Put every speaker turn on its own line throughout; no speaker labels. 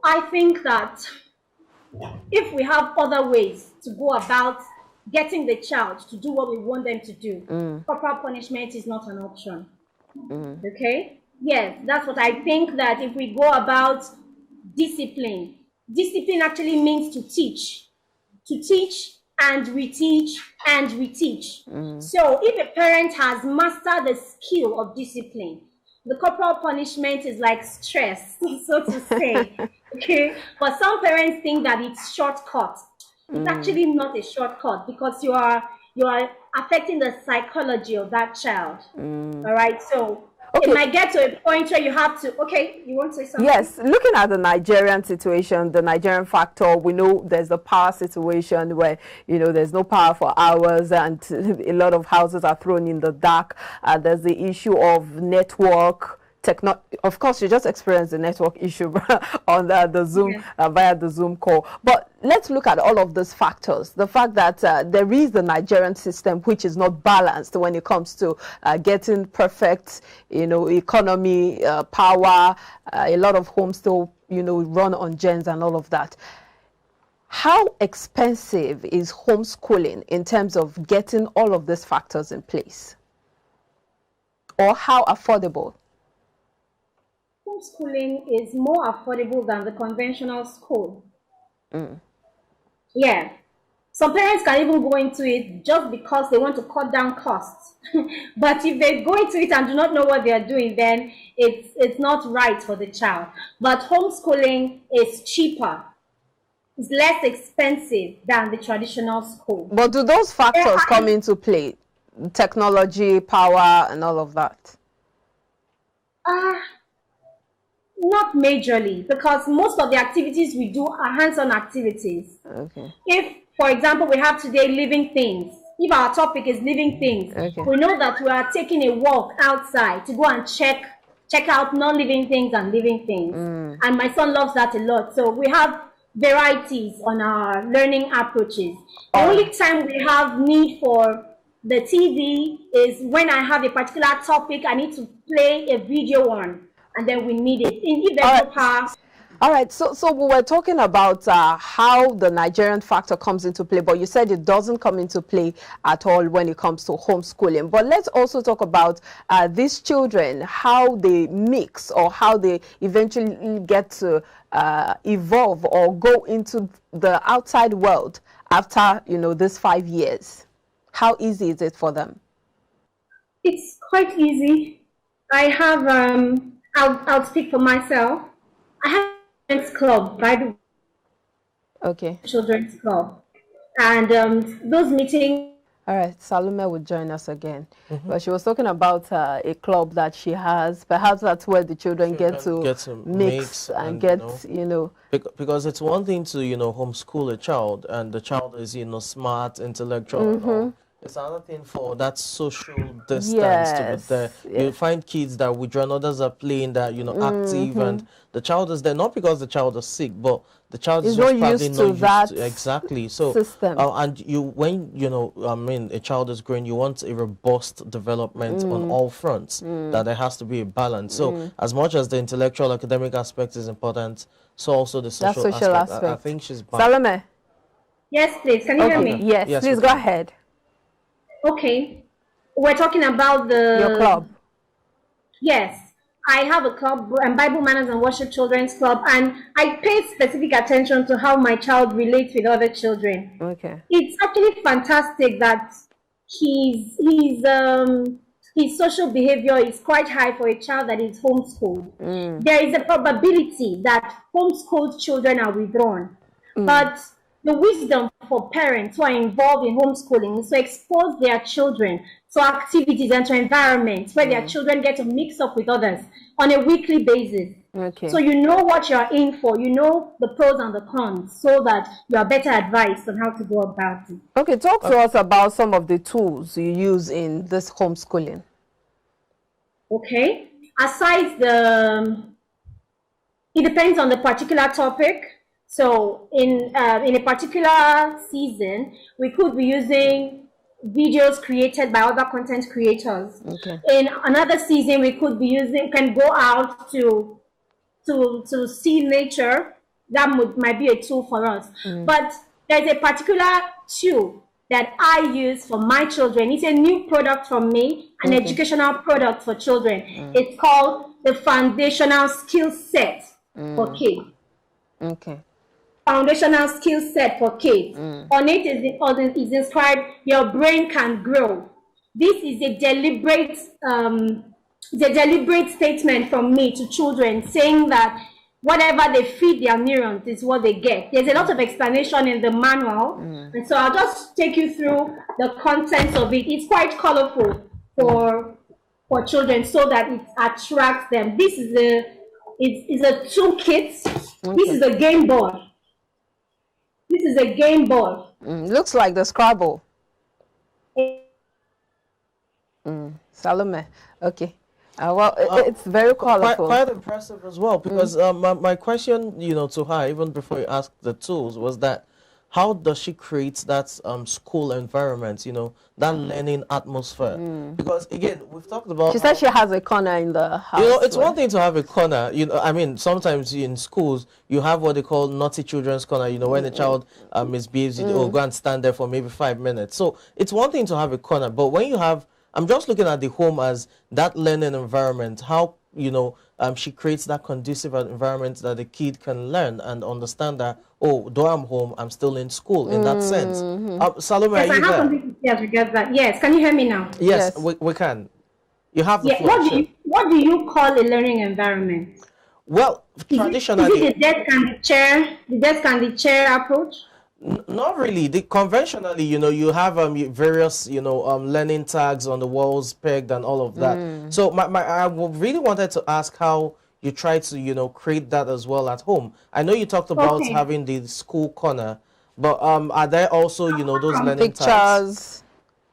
I think that if we have other ways to go about getting the child to do what we want them to do, corporal punishment is not an option. Okay? Yes, that's what I think, that if we go about discipline actually means to teach and reteach and reteach. So if a parent has mastered the skill of discipline, the corporal punishment is like stress, so to say. Okay, but some parents think that it's shortcut. It's actually not a shortcut, because you are affecting the psychology of that child. All right, so it might get to a point where you have to, okay, you want to say something?
Yes, looking at the Nigerian situation, the Nigerian factor, we know there's the power situation where, you know, there's no power for hours and a lot of houses are thrown in the dark. There's the issue of network. Of course, you just experienced the network issue on the Zoom, via the Zoom call. But let's look at all of those factors. The fact that there is the Nigerian system, which is not balanced when it comes to getting perfect, you know, economy, power, a lot of homes still, you know, run on gens and all of that. How expensive is homeschooling in terms of getting all of these factors in place? Or how affordable?
Homeschooling is more affordable than the conventional school. Yeah. Some parents can even go into it just because they want to cut down costs. But if they go into it and do not know what they are doing, then it's not right for the child. But homeschooling is cheaper. It's less expensive than the traditional school.
But do those factors come into play? Technology, power, and all of that?
Not majorly, because most of the activities we do are hands-on activities.
Okay.
If, for example, we have today living things, if our topic is living things, we know that we are taking a walk outside to go and check out non-living things and living things. And my son loves that a lot. So we have varieties on our learning approaches. The only time we have need for the TV is when I have a particular topic I need to play a video on. And then we need it. If there's no power.
All right, so we were talking about how the Nigerian factor comes into play, but you said it doesn't come into play at all when it comes to homeschooling. But let's also talk about these children, how they mix or how they eventually get to evolve or go into the outside world after, you know, this 5 years. How easy is it for them?
It's quite easy. I have... I'll speak for myself. I have a children's club, by the way.
Okay.
Children's club. And those meetings.
All right, Salome would join us again. But she was talking about a club that she has. Perhaps that's where the children get to mix and get, you know.
Because it's one thing to, you know, homeschool a child, and the child is, you know, smart, intellectual, and all. It's another thing for that social distance to be there. You find kids that withdraw, others are playing that, you know, active, and the child is there not because the child is sick, but the child is just probably not used to exactly. So
system.
And when you know, I mean, a child is growing, you want a robust development on all fronts. That there has to be a balance. So as much as the intellectual academic aspect is important, so also the social aspect. I think she's back.
Salome.
Yes, please. Can you hear me?
Yes, please go ahead.
Okay, we're talking about your
club.
Yes, I have a club, Bible Manners and Worship Children's Club, and I pay specific attention to how my child relates with other children.
Okay,
it's actually fantastic that his social behavior is quite high for a child that is homeschooled. There is a probability that homeschooled children are withdrawn, but the wisdom for parents who are involved in homeschooling is to expose their children to activities and to environments where their children get to mix up with others on a weekly basis.
Okay.
So you know what you're in for, you know the pros and the cons, so that you are better advised on how to go about it.
Okay, talk to us about some of the tools you use in this homeschooling.
Okay. Aside it depends on the particular topic. So in a particular season, we could be using videos created by other content creators.
Okay.
In another season, we could be can go out to see nature that might be a tool for us. But there's a particular tool that I use for my children. It's a new product from me, an educational product for children. It's called the Foundational Skill Set for Kids.
Okay.
Foundational skill set for kids. On it is inscribed, your brain can grow. This is a deliberate statement from me to children, saying that whatever they feed their neurons is what they get. There's a lot of explanation in the manual, and so I'll just take you through the contents of it. It's quite colorful for children so that it attracts them. This is a toolkit. This is a game board. This is a game board.
Looks like the Scrabble. Salome. Okay. Well, it's very colorful.
Quite impressive as well, because my question, to her, even before you asked the tools, was that how does she create that school environment, that learning atmosphere? Because again, we've talked about.
She said she has a corner in the house.
It's one thing to have a corner. I mean, sometimes in schools you have what they call naughty children's corner. When a child misbehaves, go and stand there for maybe 5 minutes. So it's one thing to have a corner, but when you have, I'm just looking at the home as that learning environment. How she creates that conducive environment that the kid can learn and understand that, oh, though I'm home, I'm still in school in that sense. Salome,
yes,
are you there?
something to say as regards that. Yes, can you hear me now?
Yes. We can. You have the floor.
What do you call a learning environment?
Well, traditionally,
is it the desk and the chair approach?
Not really. Conventionally, you have various learning tags on the walls pegged and all of that. So I really wanted to ask how you try to create that as well at home. I know you talked about having the school corner, but are there also those learning tags?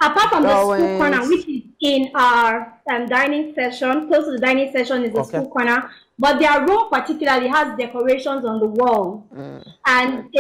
Apart from the school corner, which is in our dining session, close to the dining session is the school corner, but their room particularly has decorations on the wall, and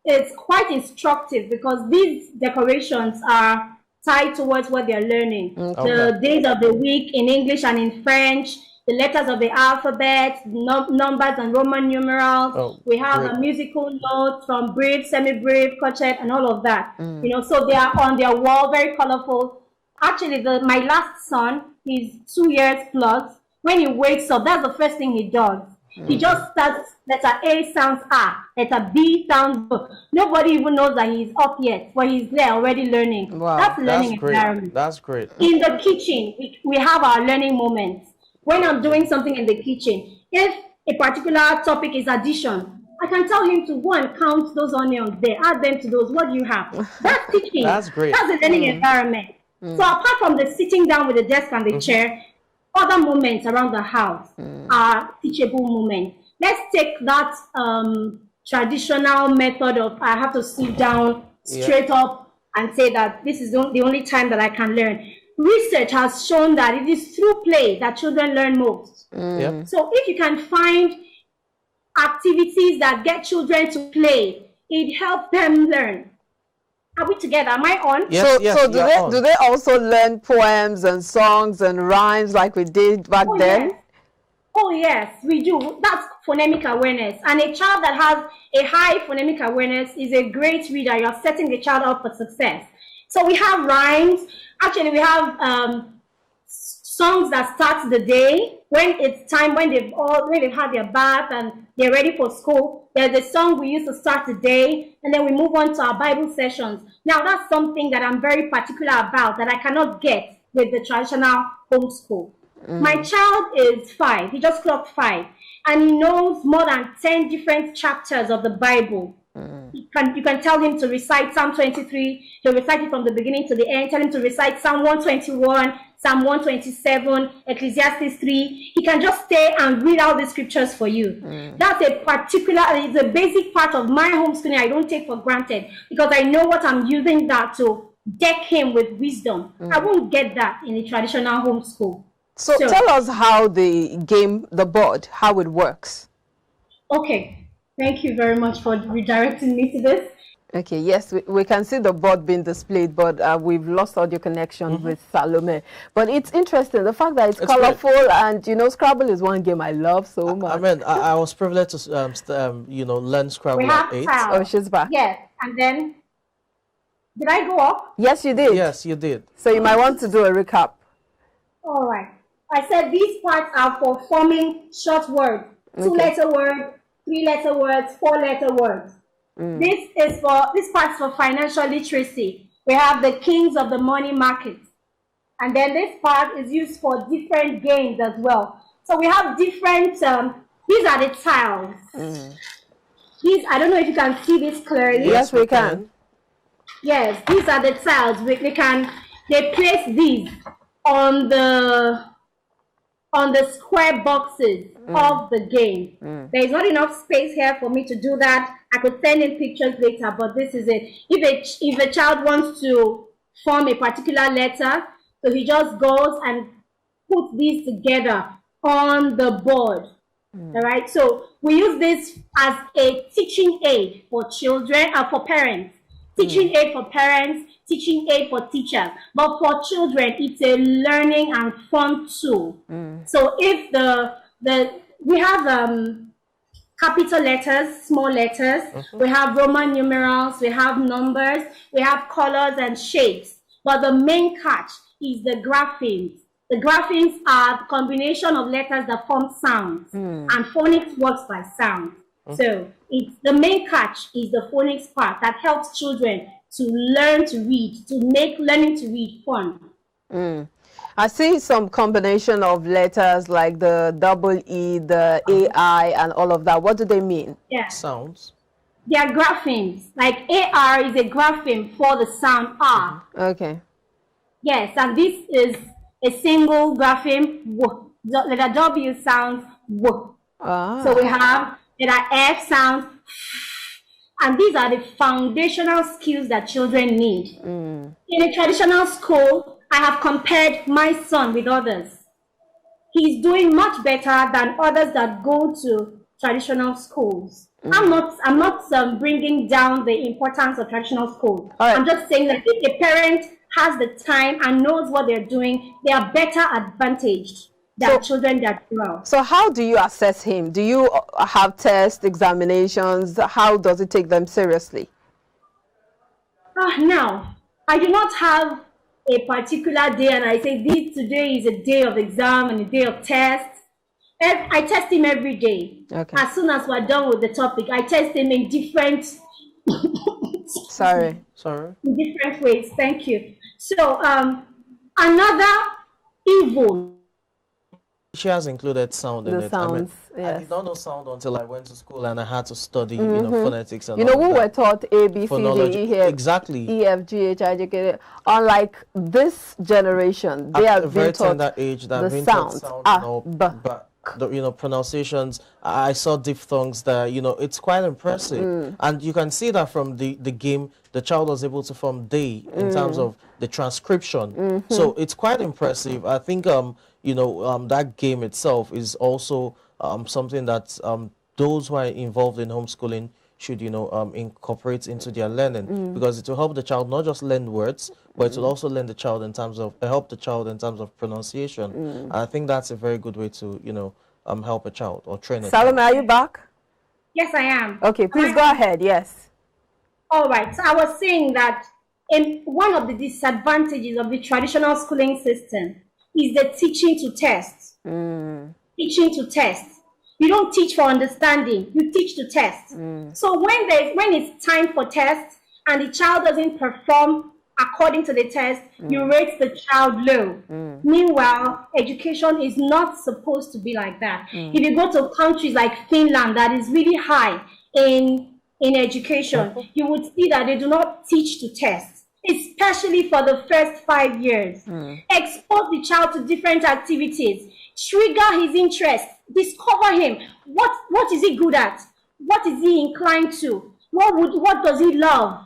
it's quite instructive because these decorations are tied towards what they're learning. The days of the week in English and in French, the letters of the alphabet, numbers and Roman numerals. We have a musical notes from brief, semi-brief, crochet, and all of that. So they are on their wall, very colorful. Actually, my last son, he's 2 years plus. When he wakes up, that's the first thing he does. He just starts, letter A sounds A, letter B sounds B. Nobody even knows that he's up yet, but he's there already learning.
Wow,
that's learning environment.
That's great.
In the kitchen, we have our learning moments. When I'm doing something in the kitchen, if a particular topic is addition, I can tell him to go and count those onions there, add them to those. What do you have? That's teaching.
That's great.
That's a learning environment. So apart from the sitting down with the desk and the chair, other moments around the house are teachable moments. Let's take that traditional method of I have to sit down straight up and say that this is the only time that I can learn. Research has shown that it is through play that children learn most. So if you can find activities that get children to play, it helps them learn. Are we together? Am I on?
Yes, so do they also learn poems and songs and rhymes like we did back then?
Yes. Oh yes, we do. That's phonemic awareness. And a child that has a high phonemic awareness is a great reader. You're setting the child up for success. So we have rhymes. Actually, we have songs that start the day when it's time, when they've had their bath and they're ready for school. There's a song we use to start the day, and then we move on to our Bible sessions. Now, that's something that I'm very particular about that I cannot get with the traditional homeschool. My child is 5. He just clocked 5, and he knows more than 10 different chapters of the Bible. You can tell him to recite Psalm 23. He'll recite it from the beginning to the end. Tell him to recite Psalm 121, Psalm 127, Ecclesiastes 3. He can just stay and read out the scriptures for you. That's it's a basic part of my homeschooling I don't take for granted, because I know what I'm using that to deck him with wisdom. I won't get that in a traditional homeschool.
So tell us how the board, how it works.
Okay. Thank you very much for redirecting me to this.
Okay, yes, we can see the board being displayed, but we've lost audio connection with Salome. But it's interesting, the fact that it's colorful great. And, you know, Scrabble is one game I love so much.
I mean, I was privileged to, you know, learn Scrabble at 8.
Oh, she's back.
Yes, and then, did I go up?
Yes, you did.
Yes, you did.
So you might want to do a recap.
All right. I said these parts are for forming short words. 2-letter words, 3-letter words, 4-letter words. This part's for financial literacy. We have the kings of the money market. And then this part is used for different games as well. So we have different, these are the tiles. These, I don't know if you can see this clearly.
Yes, we can.
Yes, these are the tiles. They place these on the square boxes of the game. There is not enough space here for me to do that. I could send in pictures later, but this is it. If a child wants to form a particular letter, so he just goes and puts these together on the board. All right, so we use this as a teaching aid for children, for parents. Teaching aid for parents, teaching aid for teachers. But for children, it's a learning and fun tool. So if we have capital letters, small letters, we have Roman numerals, we have numbers, we have colors and shapes. But the main catch is the graphemes. The graphemes are the combination of letters that form sounds, and phonics works by sound. So the main catch is the phonics part that helps children to learn to read, to make learning to read fun.
I see some combination of letters like the double E, the AI, and all of that. What do they mean?
Yeah.
Sounds.
They are graphemes. Like AR is a grapheme for the sound R.
Okay.
Yes, and this is a single grapheme. W. Letter W sounds W. So we have letter F sounds, and these are the foundational skills that children need. In a traditional school, I have compared my son with others. He's doing much better than others that go to traditional schools. I'm not bringing down the importance of traditional schools. I'm just saying that if a parent has the time and knows what they're doing, they are better advantaged than children that well.
So how do you assess him? Do you have tests, examinations? How does it take them seriously?
Now, I do not have a particular day and I say today is a day of exam and a day of test. I test him every day. Okay. As soon as we're done with the topic, I test him in different in different ways. Thank you. So another evil.
She has included sound in
it. Sounds,
I did not know sound until I went to school and I had to study, you know, phonetics and
we were taught A, B, C, D, E, F,
exactly.
E, F, G, H, I, J, K. Unlike this generation, they are
very
taught
tender age that
the sounds,
but the pronunciations. I saw diphthongs that, you know, it's quite impressive. And you can see that from the game, the child was able to form day in terms of the transcription. So it's quite impressive. I think, you know, that game itself is also something that those who are involved in homeschooling should, you know, incorporate into their learning, because it will help the child not just learn words, but it will also learn the child in terms of help the child in terms of pronunciation. And I think that's a very good way to, you know, help a child or train a
Salome,
child.
are you back?
Yes, I am.
Okay, please go ahead. Yes. All
right. So I was saying that one of the disadvantages of the traditional schooling system is the teaching to test. Teaching to test. You don't teach for understanding, you teach to test. So when it's time for tests and the child doesn't perform according to the test, you rate the child low. Meanwhile, education is not supposed to be like that. If you go to countries like Finland that is really high in education, you would see that they do not teach to test, especially for the first 5 years. Expose the child to different activities, trigger his interest, discover him. What is he good at? What is he inclined to? What does he love?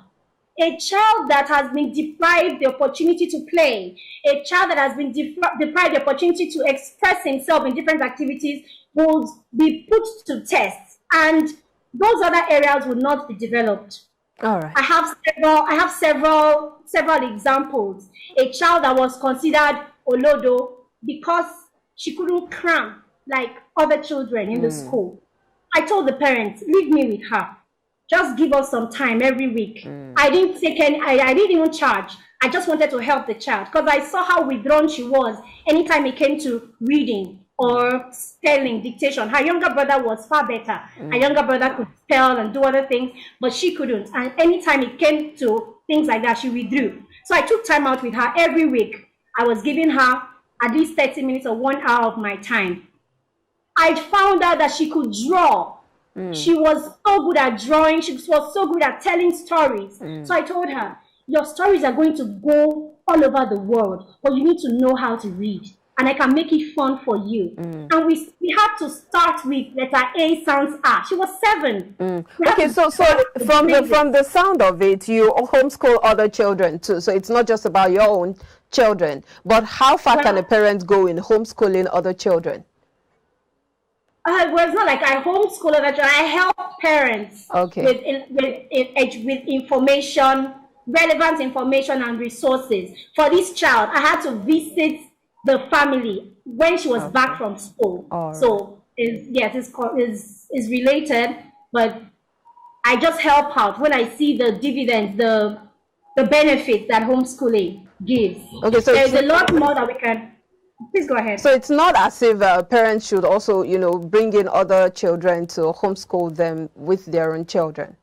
A child that has been deprived the opportunity to play, a child that has been deprived the opportunity to express himself in different activities will be put to test, and those other areas will not be developed.
All right.
I have several examples. A child that was considered olodo because she couldn't cram like other children in the school. I told the parents, leave me with her. Just give us some time every week. I didn't take any, I didn't even charge. I just wanted to help the child because I saw how withdrawn she was anytime it came to reading or spelling, dictation. Her younger brother was far better. Her younger brother could spell and do other things, but she couldn't. And anytime it came to things like that, she withdrew. So I took time out with her every week. I was giving her at least 30 minutes or 1 hour of my time. I found out that she could draw. She was so good at drawing. She was so good at telling stories. So I told her, your stories are going to go all over the world, but you need to know how to read. And I can make it fun for you. And we had to start with letter A sounds R. She was 7.
Okay, so from the sound of it, you homeschool other children too. So it's not just about your own children. But how far can a parent go in homeschooling other children?
Well, it's not like I homeschool other children. I help parents with information, relevant information and resources. For this child, I had to visit the family when she was back from school. So it's related, but I just help out when I see the dividends, the benefits that homeschooling gives. Okay, so there's a lot more that we can. Please go ahead.
So it's not as if parents should also, bring in other children to homeschool them with their own children.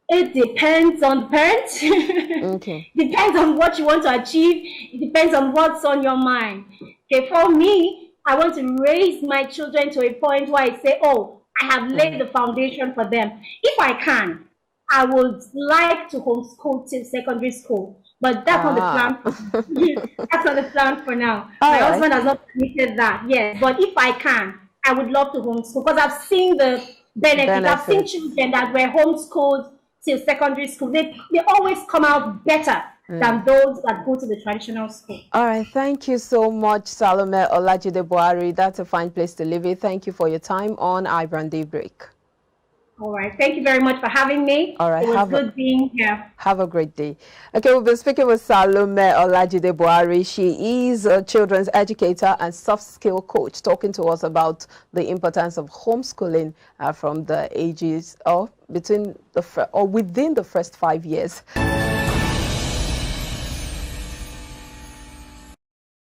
It depends on the parent. Okay. Depends on what you want to achieve. It depends on what's on your mind. Okay, for me, I want to raise my children to a point where I say, oh, I have laid the foundation for them. If I can, I would like to homeschool till secondary school. But that's not the plan. That's not the plan for now. My husband has not permitted that. Yes, but if I can, I would love to homeschool because I've seen the benefits. I've seen children that were homeschooled till secondary school. They always come out better than those that go to the traditional school.
All right, thank you so much, Salome Olajide Buhari. That's a fine place to live it. Thank you for your time on iBrandTv Break.
All right, thank you very much for having me.
All right,
it was good being here.
Have a great day. Okay, we've been speaking with Salome Olajide Buhari. She is a children's educator and soft skill coach, talking to us about the importance of homeschooling from the ages of within the first 5 years.